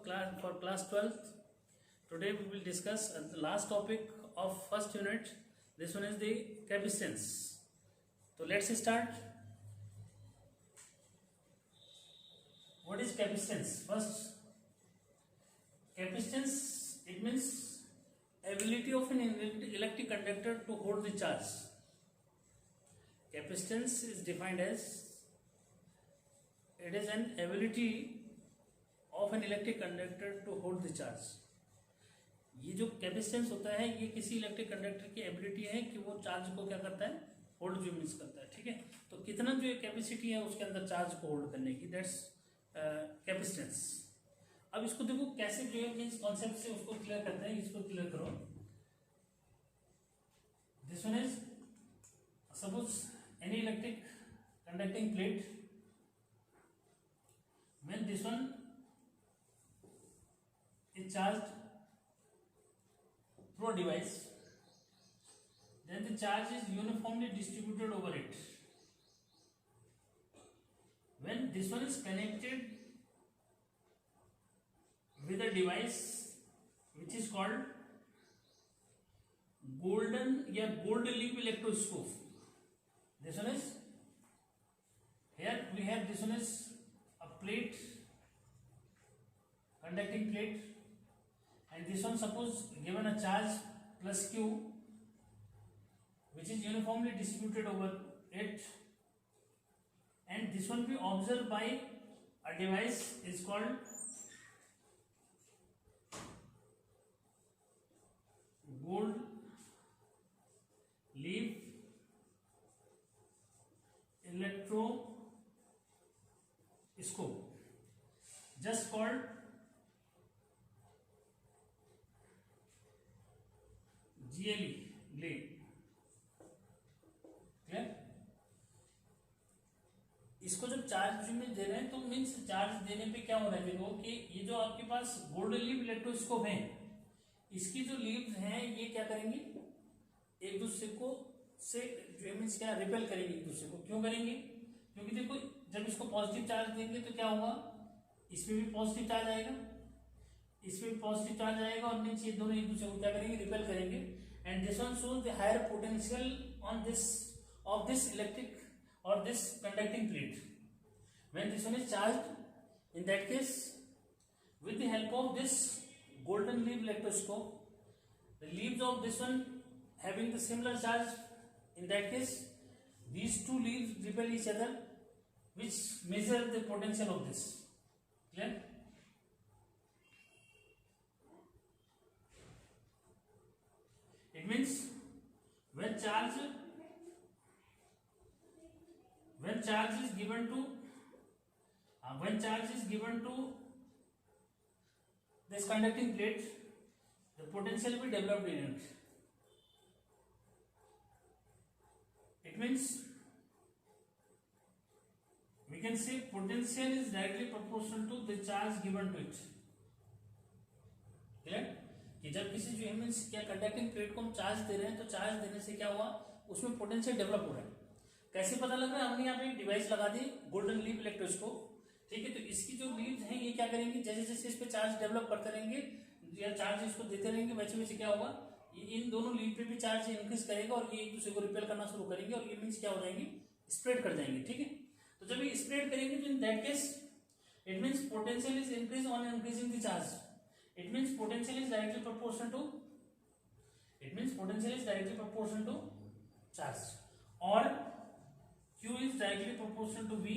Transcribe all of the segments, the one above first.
class for class 12th. Today we will discuss the last topic of first unit. This one is the capacitance. So let's start. What is capacitance? First, capacitance, it means ability of an electric conductor to hold the charge. Capacitance is defined as it is an ability of an electric conductor to hold the charge. ये जो capacitance होता है ये किसी electric conductor की ability है कि वो चार्ज को क्या करता है, होल्ड जो मीन्स करता है. ठीक है, तो कितना जो कैपेसिटी है उसके अंदर चार्ज को होल्ड करने की, दैट्स कैपेसिटेंस. अब इसको देखो कैसे जो है मीन्स कॉन्सेप्ट से उसको क्लियर करते हैं. इसको क्लियर करो. This one is suppose any electric conducting plate. When this one is charged through a device, then the charge is uniformly distributed over it. When this one is connected with a device which is called golden या gold leaf electroscope, this one is here we have this one is plate, conducting plate, and this one suppose given a charge plus q which is uniformly distributed over it, and this one be observed by a device is called gold leaf electroscope, just called GLE, glade. Clear? इसको जब charge में दे रहे हैं तो means charge देने पे क्या हो रहा है, देखो कि ये जो आपके पास गोल्ड लीफ इलेक्ट्रोस्कोप है, इसकी जो लीव्स हैं ये क्या करेंगी, एक दूसरे को से जो मीन्स क्या रिपेल करेंगे एक दूसरे को. क्यों करेंगे? क्योंकि देखो जब इसको पॉजिटिव चार्ज देंगे तो क्या होगा, इसमें भी पॉजिटिव चार्ज आएगा, इसमें भी पॉजिटिव चार्ज आएगा, और मीन्स ये दोनों एक दूसरे को क्या करेंगे, रिपेल करेंगे. And this one shows the higher potential on this of this electric और this conducting plate. When this one is charged, in that case with the help of this golden leaf electroscope, the leaves of this one having the similar charge, in that case these two leaves repel each other, which measure the potential of this. Clear? It means when charge is given to this conducting plate, the potential will be developed in it. It means we can say potential is directly proportional to the charge given to it. Clear? कि जब किसी जो means क्या conducting plate को हम charge दे रहे हैं तो चार्ज देने से क्या हुआ, उसमें पोटेंशियल डेवलप हो रहा है. कैसे पता लग रहा है? हमने यहाँ पे एक डिवाइस लगा दी, गोल्डन लीफ इलेक्ट्रोस्कोप. ठीक है, तो इसकी जो लीव्स हैं ये क्या करेंगी, जैसे जैसे इस पे चार्ज डेवलप करते रहेंगे या चार्ज इसको देते रहेंगे, वैसे वैसे क्या होगा, इन दोनों लीव पे भी चार्ज इंक्रीज करेगा और ये एक दूसरे को रिपेल करना शुरू करेंगे और ये मीन्स क्या हो जाएंगे, स्प्रेड कर जाएंगे. ठीक है, तो जब ये स्प्रेड करेंगे तो in that case it means potential is increase on increasing the charge. It means potential is directly proportional to charge, और Q is directly proportional to V.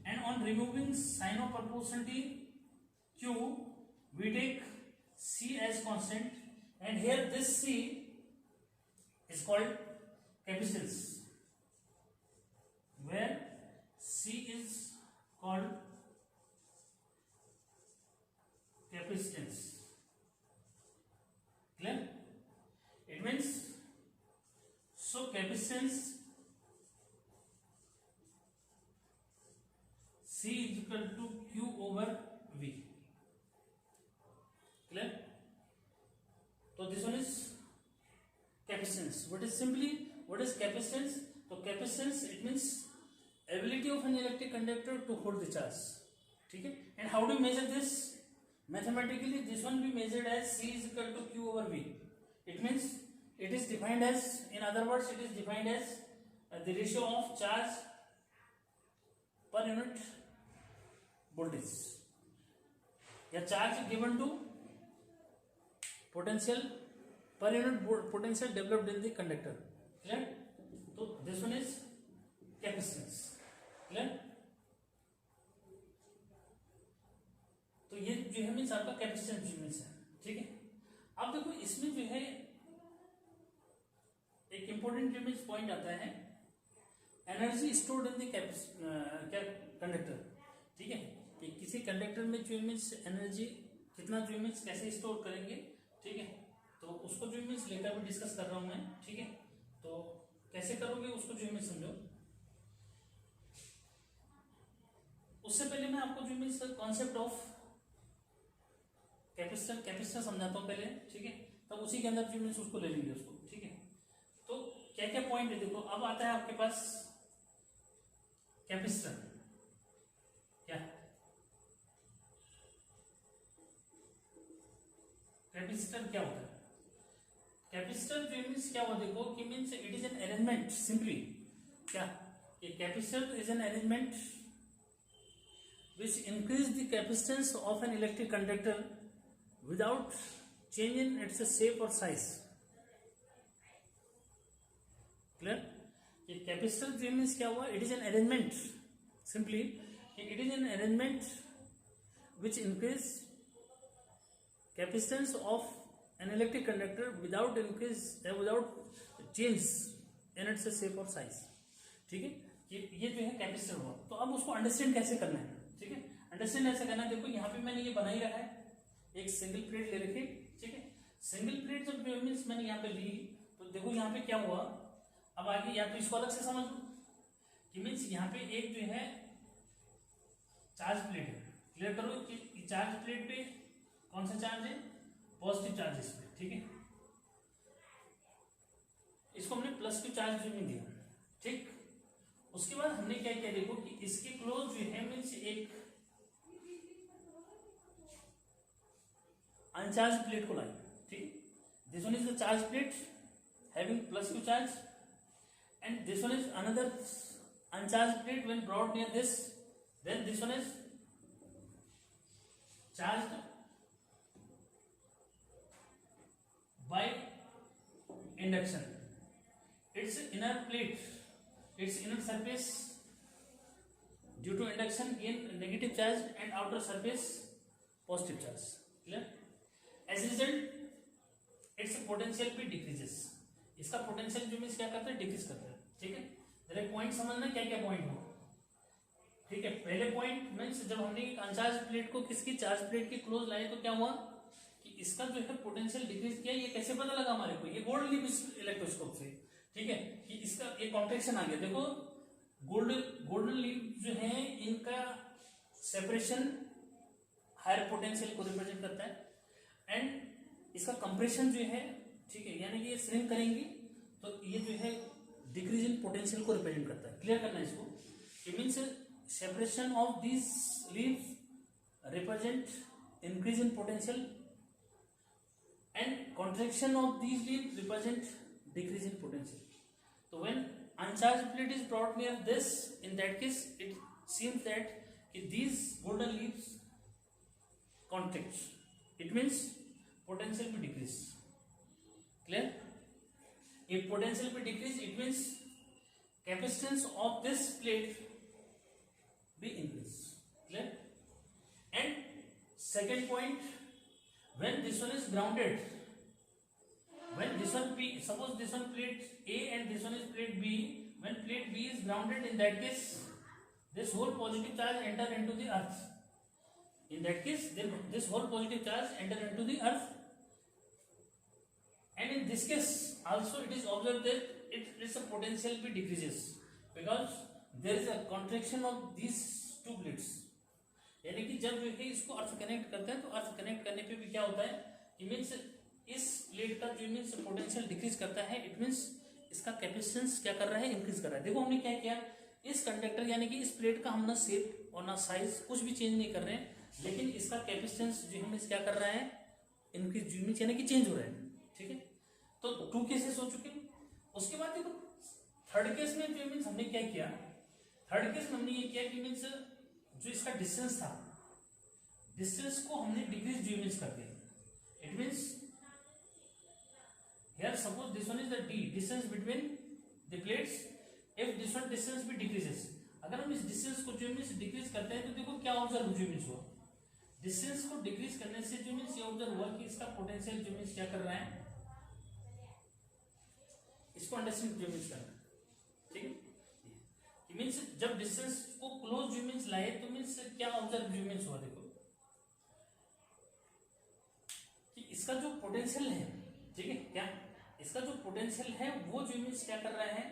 And on removing sign of proportionality Q, we take C as constant, and here this C is called capacitance, where C is called capacitance. Clear? It means so capacitance C is equal to Q over V. Clear? So this one is capacitance. What is capacitance? So capacitance, it means ability of an electric conductor to hold the charge. ठीक है. And how do you measure this? Mathematically, this one be measured as C is equal to Q over V. It means it is defined as, in other words, it is defined as the ratio of charge per unit voltage, या charge given to potential per unit potential developed in the conductor. Clear? So this one is capacitance. Clear? तो ये जो है means आपका capacitance means है. ठीक है. अब देखो इसमें जो है एक इंपॉर्टेंट जो मीन्स पॉइंट आता है, energy stored in the conductor. ठीक है. कि किसी कंडक्टर में जो मीन्स एनर्जी कितना जो मीन्स कैसे स्टोर करेंगे. ठीक है. तो उसको जो मीन्स लेकर भी डिस्कस कर रहा हूं मैं. ठीक है. तो कैसे करोगे उसको जो मीन्स समझो. उससे पहले मैं आपको जो मीन्स कॉन्सेप्ट ऑफ कैपेसिटर समझाता हूँ पहले. ठीक है. तब उसी के अंदर जो मीन्स उसको ले लेंगे उसको. ठीक है. तो क्या क्या पॉइंट है देखो. अब आता है आपके पास कैपेसिटर. क्या कैपेसिटर क्या होता है? कैपेसिटर जो मीन्स क्या हुआ देखो कि means it is an arrangement. Simply क्या ये capacitor is an arrangement which increase the capacitance of an electric conductor without changing its shape or size. Clear? ये कैपेसिटर जो मीन्स क्या हुआ? It is an arrangement. Simply it is an arrangement which increase capacitance of an electric conductor without change in its shape और size. ठीक है. ये जो है कैपेसिटर हुआ. तो अब उसको अंडरस्टैंड कैसे करना है. ठीक है. अंडरस्टैंड ऐसे करना है. देखो यहाँ पे मैंने ये बना ही रखा है. एक सिंगल प्लेट ले रखी. ठीक है. सिंगल प्लेट जब मीन्स मैंने यहाँ पे ली तो देखो यहाँ पे क्या हुआ. अब आगे या तो इसको अलग से समझ लो कि मीन्स यहाँ पे एक जो है चार्ज प्लेट है. क्लियर करो कि चार्ज प्लेट पे कौन सा चार्ज है? पॉजिटिव चार्ज इस पे. ठीक है. इसको हमने प्लस क्यू चार्ज जो दिया. ठीक. उसके बाद हमने क्या किया देखो कि इसके क्लोज जो है मीन्स एक अनचार्ज प्लेट को लाई. ठीक. This one is the charge plate having plus Q charge and this one is another uncharge plate when brought near this. Then this one is charged by induction. Its inner plate, its inner surface due to induction gain negative charge and outer surface positive charge. Clear? As a result, its potential भी decreases. इसका potential जो means क्या करता है? Decrease करता है. ठीक है. जरा पॉइंट समझना क्या क्या पॉइंट हो. ठीक है. पहले पॉइंट मीन्स जब हमने अनचार्ज प्लेट को किसकी चार्ज प्लेट के क्लोज लाए तो क्या हुआ कि इसका जो है पोटेंशियल डिक्रीज किया. ये कैसे पता लगा हमारे को? ये गोल्ड लीफ इलेक्ट्रोस्कोप से. ठीक है. कि इसका एक कॉन्ट्रैक्शन आ गया. देखो गोल्डन लीफ जो है इनका सेपरेशन हायर पोटेंशियल को रिप्रेजेंट करता है एंड इसका कंप्रेशन जो है. ठीक है. यानी कि ये श्रिंक करेंगे तो ये जो है डिक्रीज इन पोटेंशियल को रिप्रेजेंट करता है. क्लियर करना है इसको. It means separation of this leaf represent increase in potential and contraction of these leaves represent decrease in potential. So when uncharged plate is brought near this, in that case it seems that these golden leaves contract. It means potential will decrease. Clear? If potential will decrease, it means capacitance of this plate will increase. Clear? And second point, when this one is grounded, when this one P, suppose this one plate A and this one is plate B, when plate B is grounded, in that case this whole positive charge enter into the earth. In that case then this whole positive charge enter into the earth, and in this case also it is observed that its potential P decreases because there is a contraction of these two plates. यानी कि जब जो है इसको अर्थ connect करते हैं तो अर्थ connect करने पे भी क्या होता है कि मीन्स इस प्लेट का जो मीन्स पोटेंशियल डिक्रीज करता है. इट मीन्स इसका कैपेसिटेंस क्या कर रहा है? इंक्रीज कर रहा है. देखो हमने क्या किया, इस कंडक्टर यानी कि इस प्लेट का हम ना शेप और ना साइज कुछ भी चेंज नहीं कर रहे हैं. लेकिन इसका कैपेसिटेंस जो है क्या कर रहा है, इंक्रीज मीन्स यानी कि चेंज हो रहा है। ठीक है, तो 2 केसेस हो चुके। उसके बाद देखो थर्ड केस में जो मीन्स हमने क्या किया, थर्ड केस में हमने ये किया कि मीन्स जो इसका डिस्टेंस था, डिस्टेंस को हमने डिक्रीज जो मीन्स कर दिया। It means here suppose this one is the d distance between the plates, if this one distance भी decreases, अगर हम इस डिस्टेंस को जो मीन्स डिक्रीज करते हैं तो देखो क्या ऑब्जर्व जो मीन्स हुआ, डिस्टेंस को डिक्रीज करने से जो मीन्स ये ऑब्जर्व हुआ कि इसका पोटेंशियल जो मीन्स क्या कर रहा है, इसको अंडरस्टैंड जो मीन्स करना है। ठीक है, मीन्स जब डिस्टेंस को क्लोज जो मीन्स लाए तो मीन्स क्या ऑब्जर्व जो मीन्स हुआ, देखो कि इसका जो पोटेंशियल है, ठीक है, क्या इसका जो पोटेंशियल है वो जो मीन्स क्या कर रहा है,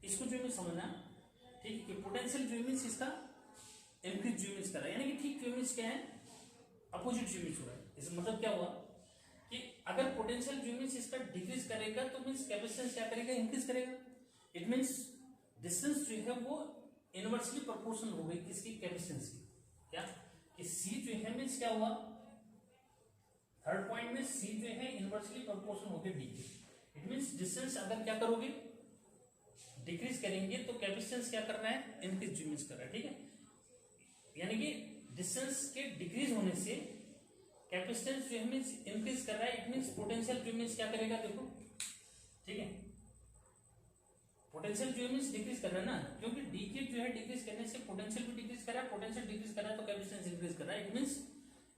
इसको जो मीन्स समझना। ठीक है, कि पोटेंशियल जो मीन्स इसका इंक्रीज जो मीन्स कर रहा है, यानी कि ठीक जो मीन्स क्या है, अपोजिट जो मीन्स हो रहा है। इसका मतलब क्या हुआ कि अगर पोटेंशियल जो मीन्स इसका डिक्रीज करेगा तो मीन्स कैपेसिटेंस क्या करेगा, इंक्रीज करेगा। इट मीन्स डिस्टेंस जो है वो इनवर्सली प्रोपोर्शनल हो गई किसकी, कैपेसिटेंस की। क्या कि सी जो है मीन्स क्या हुआ, थर्ड पॉइंट में सी जो है इनवर्सली प्रोपोर्शनल होकर डी के। इट मींस डिस्टेंस अगर क्या करोगे, डिक्रीज करेंगे तो कैपेसिटेंस क्या कर रहा है, इंक्रीज जो मींस कर रहा है। ठीक है, यानी कि डिस्टेंस के डिक्रीज होने से कैपेसिटेंस जो है मींस इंक्रीज कर रहा है। इट मींस पोटेंशियल जो मींस क्या करेगा, देखो ठीक है, पोटेंशियल जो मींस डिक्रीज कर रहा है ना, क्योंकि डी के जो है डिक्रीज करने से पोटेंशियल भी डिक्रीज कर रहा है, पोटेंशियल डिक्रीज कर रहा है तो कैपेसिटेंस इंक्रीज कर रहा है। इट मींस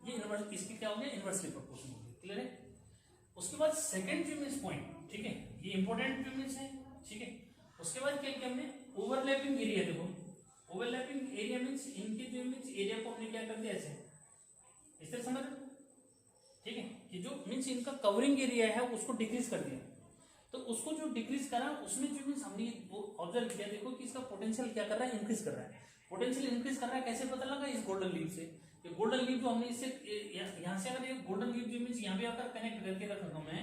ये इनवर्स इसकी क्या हो गया, इनवर्सली प्रोपोर्शनल हो गया। क्लियर है। उसके बाद सेकंड जो मींस पॉइंट, ठीक है, ये इंपॉर्टेंट जो मींस है। ठीक है, उसके बाद क्या किया हमने, ओवरलैपिंग एरिया। देखो ओवरलैपिंग एरिया मींस इनके जो मींस एरिया को हमने क्या कर दिया, ऐसे इस तरह समझ। ठीक है, कि जो मींस इनका कवरिंग एरिया है उसको डिक्रीज कर दिया, तो उसको जो डिक्रीज करा उसमें जो मींस हमने वो ऑब्जर्व किया, देखो कि इसका पोटेंशियल क्या कर रहा है, इंक्रीज कर रहा है। पोटेंशियल इंक्रीज कर रहा है, कैसे पता लगा, इस गोल्डन लीव से। ये गोल्डन लीव जो हमने इससे यहाँ से अगर ये गोल्डन लीव जो मींस यहाँ पे आकर कनेक्ट करके रखा हूं मैं,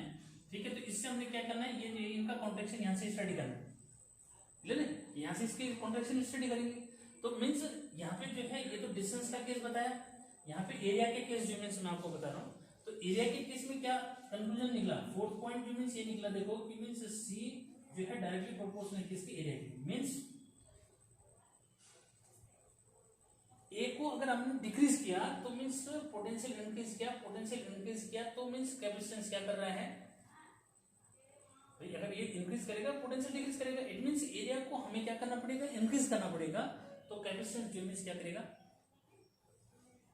ठीक है, तो इससे हमने क्या करना है, ये इनका कॉन्ट्रैक्शन यहाँ से स्टडी करना है। क्लियर है, यहाँ से इसकी कॉन्ट्रैक्शन स्टडी करेंगे तो मींस यहाँ पे जो है, ये तो डिस्टेंस का केस बताया, यहाँ पे एरिया के केस जो मींस मैं आपको बता रहा हूँ। तो एरिया के केस में क्या कंक्लूजन निकला, फोर्थ पॉइंट जो मींस ये निकला, देखो कि मींस सी जो है डायरेक्टली प्रोपोर्शनल किसके, एरिया की। मींस ए को अगर हमने डिक्रीज किया तो मींस पोटेंशियल इंक्रीज किया, पोटेंशियल इंक्रीज किया तो मींस कैपेसिटेंस क्या कर रहा है भाई, अगर ये इंक्रीज करेगा पोटेंशियल डिक्रीज करेगा। इट मींस एरिया को हमें क्या करना पड़ेगा, इंक्रीज करना पड़ेगा, तो कैपेसिटेंस जो मींस क्या करेगा,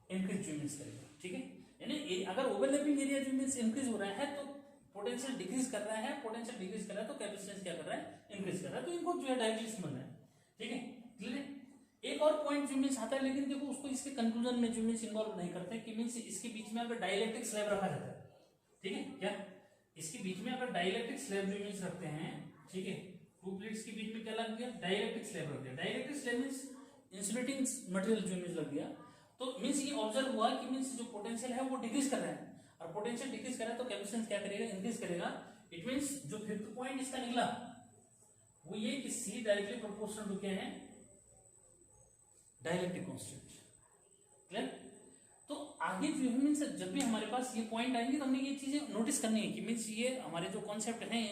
इंक्रीज जो मींस करेगा। ठीक है, यानी अगर ओवरलैपिंग एरिया जो मींस इंक्रीज हो रहा है तो पोटेंशियल डिक्रीज कर रहा है, पोटेंशियल डिक्रीज कर रहा है तो कैपेसिटेंस क्या कर रहा है, इंक्रीज कर रहा है। तो इनको जो है डायरेक्टली समझना है। ठीक है, क्लियर है। एक और पॉइंट जो मींस आता है, लेकिन देखो उसको इसके कंक्लूजन में जो मींस इन्वॉल्व नहीं करते कि मींस इसके बीच में अगर डाइलेक्ट्रिक स्लैब रखा जाता है, ठीक है, क्या इसके बीच में अगर डाइलेक्ट्रिक स्लैब जो मींस रखते हैं, ठीक है, टू प्लेट्स के बीच में क्या लग गया, डाइलेक्ट्रिक स्लैब रख दिया। Dielectric slab means insulating material जो मींस लग गया, तो मींस ये ऑब्जर्व हुआ कि मींस जो पोटेंशियल है वो डिक्रीज कर रहा है, और पोटेंशियल डिक्रीज कर रहा है तो कैपेसिटेंस क्या करेगा, इंक्रीज करेगा। इट मींस जो फिफ्थ पॉइंट इसका निकला वो ये कि सी डायरेक्टली प्रोपोर्शनल टू क्या है, डाइलेक्ट्रिक कांस्टेंट। क्लियर। तो आगे जो है मींस जब भी हमारे पास ये पॉइंट आएंगे तो हमने ये चीजें नोटिस करनी है कि मींस ये हमारे जो कॉन्सेप्ट हैं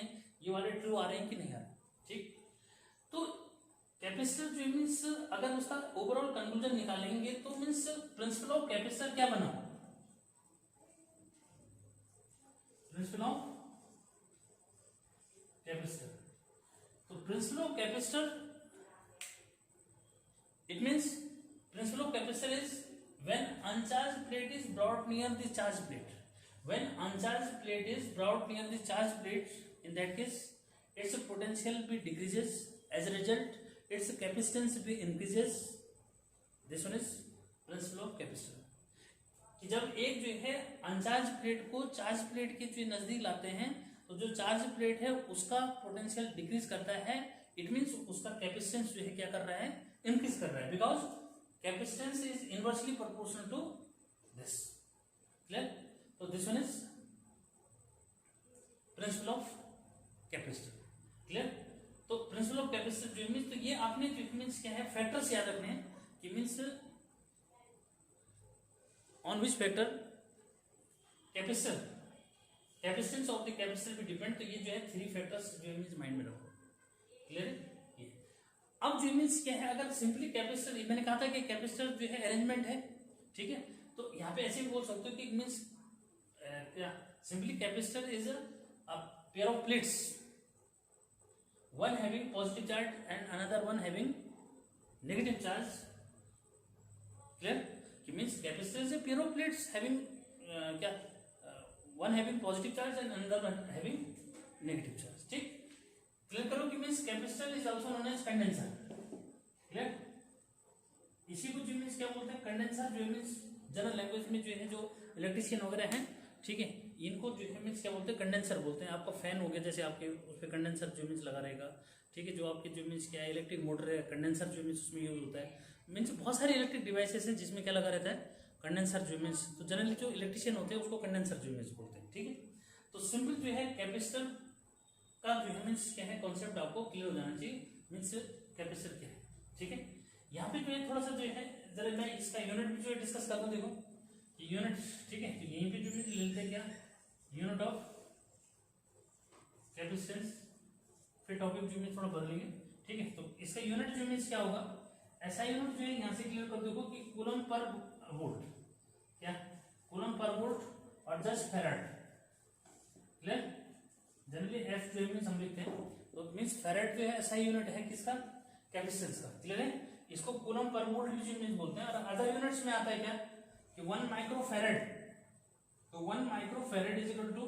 ये वाले ट्रू आ रहे हैं कि नहीं आ रहे। ठीक, तो कैपेसिटर जो मींस अगर उसका ओवरऑल कंक्लूजन निकालेंगे तो मींस प्रिंसिपल ऑफ कैपेसिटर क्या बना, प्रिंसिपल ऑफ कैपेसिटर। तो principle of capacitor it means principle of capacitor is when uncharged plate is brought near the charged plate, when uncharged plate is brought near the charged plate, in that case its potential be decreases, as a result its capacitance be increases. This one is principle of capacitor। कि जब एक जो है अनचार्ज plate को charge plate के जो नजदीक लाते हैं तो जो चार्ज प्लेट है उसका पोटेंशियल डिक्रीज करता है। इट मींस उसका कैपेसिटेंस जो है क्या कर रहा है, इंक्रीज कर रहा है, because capacitance is inversely proportional to this. Clear. तो this one is principle of capacitor. Clear. तो प्रिंसिपल ऑफ कैपेसिटर जो मीन्स, तो ये आपने जो मीन्स क्या है फैक्टर्स याद रखने हैं कि means on which factor capacitor capacitance of the capacitor भी डिपेंड। तो ये जो है 3 फैक्टर्स जो है मीन्स माइंड में रखो। क्लियर है ये। अब जो मीन्स क्या है, अगर सिंपली कैपेसिटर, मैंने कहा था कि कैपेसिटर जो है अरेंजमेंट है, ठीक है, तो यहाँ पे ऐसे भी बोल सकते हो कि मीन्स क्या, simply capacitor is a pair of plates, one having positive charge and another one having negative charge. Clear? It means capacitor is a pair of plates having क्या one having positive charge and another one having negative charge. ठीक, clear करो कि means capacitor is also known as condenser. Clear? इसी को जो means क्या बोलते हैं, कंडेंसर, जो मीन्स जनरल लैंग्वेज में जो है जो इलेक्ट्रिशियन वगैरह हैं, ठीक है, इनको जो है मीन्स क्या बोलते हैं, कंडेंसर बोलते हैं। आपका फैन हो गया, जैसे आपके उस पर कंडेंसर जो मीन्स लगा रहेगा, ठीक है, जो आपके जो मीन्स क्या है इलेक्ट्रिक मोटर है, कंडेंसर जो मीन्स उसमें यूज होता है। मीन्स बहुत सारे इलेक्ट्रिक डिवाइसेस हैं जिसमें क्या लगा रहता है, कंडेंसर जो मीन्स। तो जनरली जो इलेक्ट्रिशियन होते हैं उसको कंडेंसर जो मीन्स बोलते हैं। ठीक है, तो सिंपल जो है कैपेसिटर का जो है मीन्स क्या है कॉन्सेप्ट आपको क्लियर हो जाना चाहिए, मीन्स कैपेसिटर क्या है। ठीक है, यहाँ पे जो है थोड़ा सा जो है जरा मैं इसका यूनिट भी जो है डिस्कस कर दूँ। देखो यूनिट, ठीक है, तो यहीं पे जो भी लेते हैं क्या, यूनिट ऑफ कैपेसिटेंस। फिर टॉपिक जो है थोड़ा बदलेंगे। ठीक है, तो इसका यूनिट जो मीन्स क्या होगा, ऐसा यूनिट जो है यहाँ से क्लियर कर देखो कि कूलम पर वोल्ट, क्या कूलम पर वोल्ट और 10 फैराड। क्लियर? जनरली एफ जो मीन्स हम लिखते हैं, तो मीन्स फैराड जो है ऐसा यूनिट है किसका, कैपेसिटेंस का। क्लियर है? इसको कूलम पर वोल्ट भी जो मीन्स बोलते हैं। और अदर यूनिट्स में आता है क्या कि 1 माइक्रो फैराड, तो 1 micro farad is equal to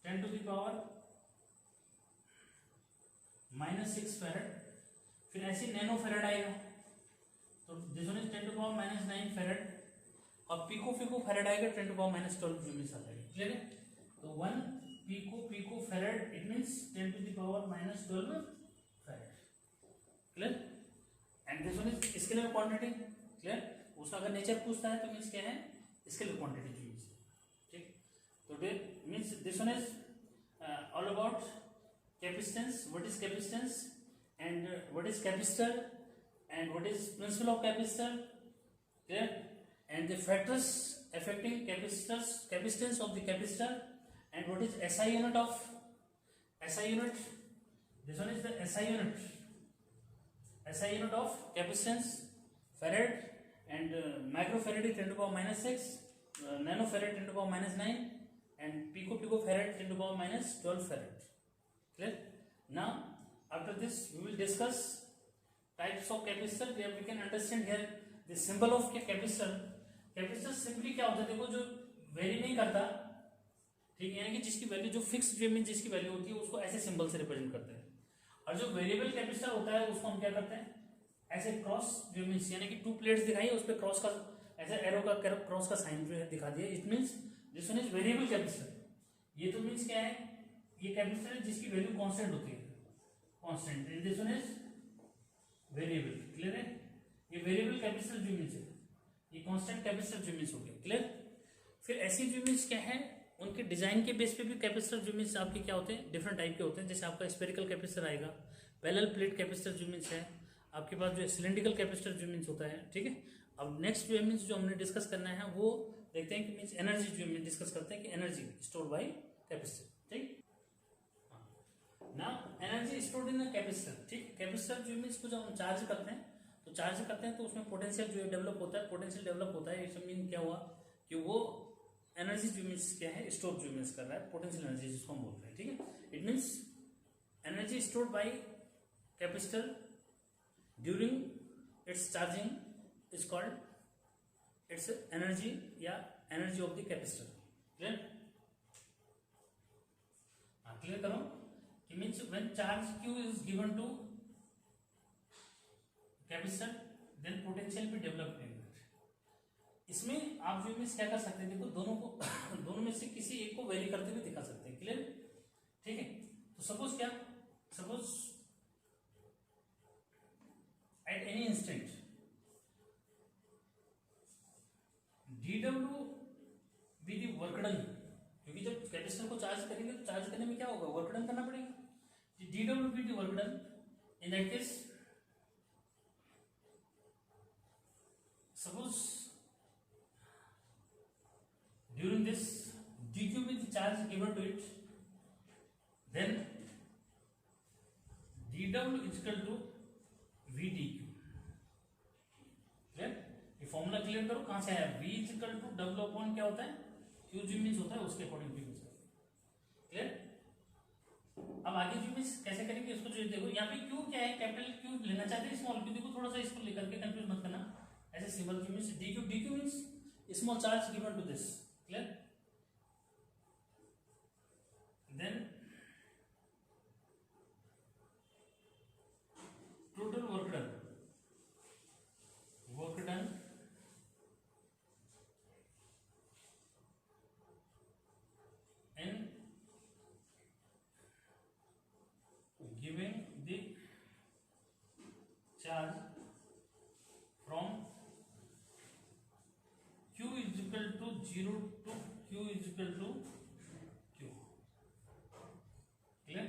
10 to the power -6 farad. फिर ऐसे नैनो फैराड आएगा, तो this one is 10 to the power -9 farad. और पिको पिको फैराड आएगा 10 to the power -12 जो मीन्स आता है। क्लियर है? तो 1 pico farad it means 10 to the power -12 farad. Clear? And this one is scalar quantity. Clear? उसका अगर nature पूछता है तो मीन्स क्या है, स्केलर क्वांटिटी जो मीन्स। ठीक, तो means this one is all about capacitance, what is capacitance and what is capacitor and what is principle of capacitor. Clear? And the factors affecting capacitance of the capacitor, and what is SI unit of SI unit. This one is the SI unit of capacitance, farad, and microfarad is 10 to the power -6, nanofarad 10 to the power -9, and picofarad 10 to the power -12 farad. Clear? Now after this we will discuss types of capacitor, where we can understand here the symbol of capacitor. Capacitor simply क्या होता है, देखो जो very नहीं करता, ठीक है, यानी कि जिसकी वैल्यू जो फिक्स जो मीन जिसकी वैल्यू होती है उसको ऐसे सिंबल से रिप्रेजेंट करते हैं। और जो वेरिएबल कैपेसिटर होता है उसको हम क्या करते हैं, ऐसे क्रॉस जो मीन्स, यानी कि 2 प्लेट्स दिखाई उस पर क्रॉस का ऐसे एरो का क्रॉस का साइन जो है दिखा दिया। It means this one is variable capacitor. ये तो मीन्स क्या है, ये कैपेसिटर है जिसकी वैल्यू कांस्टेंट होती है, constant. This one is variable. Clear है? ये वेरिएबल कैपेसिटर जो मीन्स है, ये कांस्टेंट कैपेसिटर जो मीन्स हो गया। क्लियर? फिर ऐसी जो मीन्स क्या है, उनके डिजाइन के बेस पे भी कैपेसिटर जो मीन्स आपके क्या होते हैं, डिफरेंट टाइप के होते हैं। जैसे आपका स्फेरिकल कैपेसिटर आएगा, पैरेलल प्लेट कैपेसिटर जो मीन्स है, आपके पास जो है सिलेंड्रिकल कैपेसिटर जो मीन्स होता है। ठीक है, अब नेक्स्ट जो मीन्स जो हमने डिस्कस करना है वो देखते हैं कि मीन्स एनर्जी जो मीन्स डिस्कस करते हैं कि एनर्जी स्टोर बाय कैपेसिटर। ठीक, now energy stored in the capacitor. ठीक, कैपेसिटर जो मीन्स को जब हम चार्ज करते हैं तो उसमें पोटेंशियल जो है डेवलप होता है। पोटेंशियल डेवलप होता है, इसमें मीन क्या हुआ कि वो एनर्जी जो मीन्स क्या है, स्टोर जो मीन्स कर रहा है, पोटेंशियल एनर्जी जिसको हम बोलते हैं। ठीक है, it means energy stored by capacitor during its charging is called its energy या energy of the capacitor. Clear? Clear करो कि means when charge Q is given to capacitor then potential भी डेवलप करेंगे। इसमें आप जो मीन्स क्या कर सकते हैं, देखो दोनों में से किसी एक को वेरी करते हुए दिखा सकते हैं। क्लियर? ठीक है, तो suppose at any instant dW be the work done, क्योंकि जब कैपेसिटर को चार्ज करेंगे तो चार्ज करने में क्या होगा, वर्क डन करना पड़ेगा। dW be the work done, in that case suppose during this dq with charge given to it, then dw is equal to v dq. Clear? ये फॉर्मूला क्लियर करो कहां से आया, v is equal to w upon क्या होता है, q जी means होता है, उसके अकॉर्डिंग भी यूज करो। क्लियर? अब आगे जी मीन्स कैसे करेंगे इसको, जो देखो यहाँ पे q क्या है, कैपिटल q लेना चाहते हैं, स्मॉल q, देखो थोड़ा सा इसको लेकर के कंफ्यूज मत करना, ऐसे simple q means dq means small charge given to this. Clear? Then total work done and giving the charge from q is equal to 0 to q is equal to q. Clear?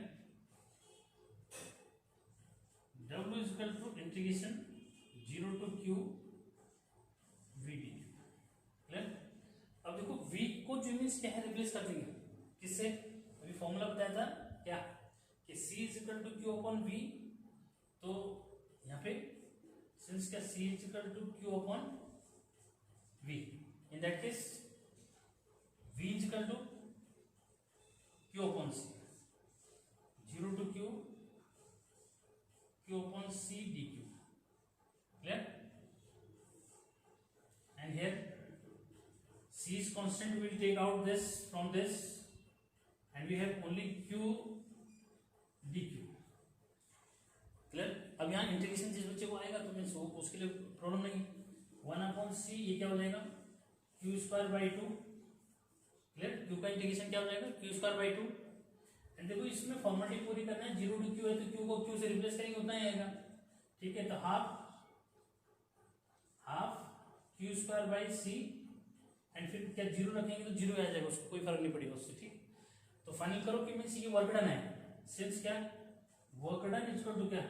W is equal to integration 0 to q v dt. Clear? अब देखो v को जो means क्या है, replace कर देंगे किससे, अभी फॉर्मूला बताया था क्या कि c is equal to q upon v, तो यहाँ पे सिंस क्या c is equal to q upon v, in that case v is equal to q upon c, 0 to q upon c dq. Clear? And here c is constant, we will take out this from this and we have only q dq. Clear? अब यहाँ integration जिस बच्चे को आएगा तो means उसके लिए problem नहीं, 1 अपॉन c ये क्या हो जाएगा, q square by 2। Clear? q का इंटीग्रेशन क्या हो जाएगा, q स्क्वायर बाई 2। देखो इसमें फॉर्मेलिटी पूरी करना है, 0 टू q है तो q को q से रिप्लेस करेंगे उतना ही आएगा। ठीक है, तो half q square by c and फिर क्या 0 रखेंगे तो 0 आ जाएगा, उसको कोई फर्क नहीं पड़ेगा उससे। ठीक, तो फाइनल करो कि मीन्स ये वर्क डन है, सिंस क्या work done is equal to क्या,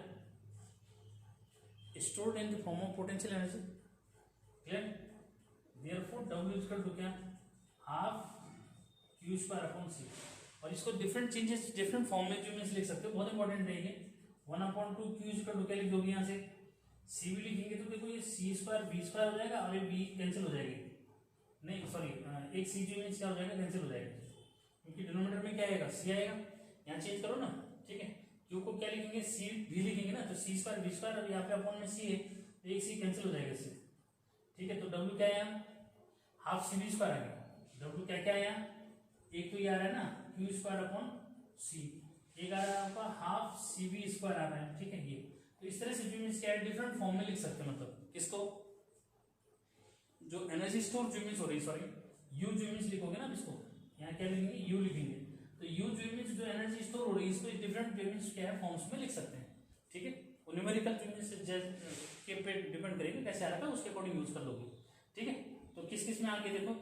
stored in the form of potential energy. Clear? Therefore w is equal to क्या, half q square upon c। और इसको डिफरेंट चेंजेस डिफरेंट फॉर्म में जो means लिख सकते हो, बहुत इंपॉर्टेंट रहेंगे। 1 अपॉन 2 q इक्वल टू क्या लिख दोगे, यहाँ से c भी लिखेंगे तो देखो ये c स्क्वायर v स्क्वायर हो जाएगा और ये v कैंसिल हो जाएगी, नहीं सॉरी एक c जो मीन्स क्या हो जाएगा, कैंसिल हो जाएगा, क्योंकि डिनोमिनेटर में क्या आएगा, c आएगा, यहाँ चेंज करो ना। ठीक है, q को क्या लिखेंगे, c v लिखेंगे ना, तो c स्क्वायर v स्क्वायर और यहाँ पे अपॉन में c है तो एक c कैंसिल हो जाएगा इससे। ठीक है, तो w क्या है, हाफ c v स्क्वायर आ गया, w क्या क्या आया, एक तो ये आ रहा है ना q स्क्वायर अपॉन c, एक आ रहा है आपका हाफ सी बी स्क्वायर आ रहा है। ठीक है, ये तो इस तरह से जो मीन्स क्या है डिफरेंट फॉर्म में लिख सकते हैं, मतलब इसको जो एनर्जी स्टोर जो मीन्स हो रही, सॉरी यू जो मीन्स लिखोगे ना, इसको यहाँ क्या लिखेंगे, यू लिखेंगे, तो यू जो मीन्स जो एनर्जी स्टोर हो रही है इसको डिफरेंट जो मीन्स क्या है फॉर्म्स में लिख सकते हैं। ठीक है, वो न्यूमेरिकल जो मीन्स के पे डिपेंड करेगी कैसे आ रहा है, उसके अकॉर्डिंग यूज कर लोगे। ठीक है, तो किस किस में आगे देखो,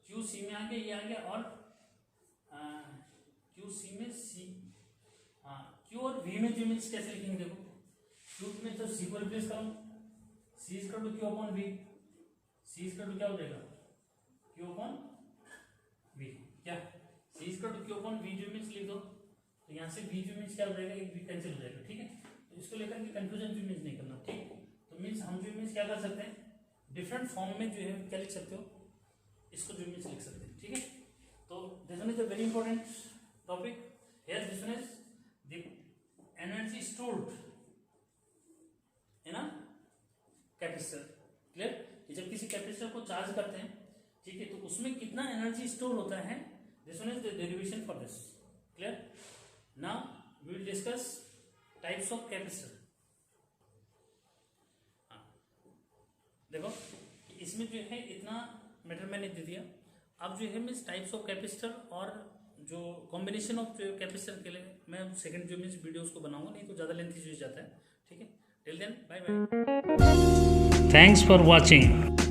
क्यू सी में आगे ये आ गया, और क्यू सी में सी, क्यू और वी में जो मीन्स कैसे लिखेंगे, देखो क्यू में तो सी को रिप्लेस करो, C is equal to Q upon V, C is equal to क्या हो जाएगा, क्यू अपॉन वी, क्या C is equal to Q upon V जो मीन्स लिख दो, तो यहाँ से वी जो मीन्स क्या हो जाएगा, एक वी कैंसिल हो जाएगा। ठीक है, तो इसको लेकर के कंफ्यूजन जो मीन्स नहीं करना। ठीक, तो मीन्स हम जो मीन्स क्या कर सकते हैं, डिफरेंट फॉर्म में जो है क्या लिख सकते हो, इसको जो मीन्स लिख सकते हैं। ठीक है, तो this one is a very important topic. Here this one is the energy stored in a capacitor. Clear, जब किसी कैपेसिटर को चार्ज करते हैं, ठीक है, तो उसमें कितना एनर्जी स्टोर होता है, this one is the derivation for this. Clear, now we will discuss types of capacitor. देखो इसमें जो है इतना मैटर मैंने दे दिया, अब जो है मीन्स टाइप्स ऑफ कैपेसिटर और जो कॉम्बिनेशन ऑफ जो कैपेसिटर के लिए मैं सेकंड जो मीन्स वीडियो उसको बनाऊंगा, नहीं तो ज़्यादा लेंथी हो जाता है। ठीक है, till then bye bye, thanks for watching.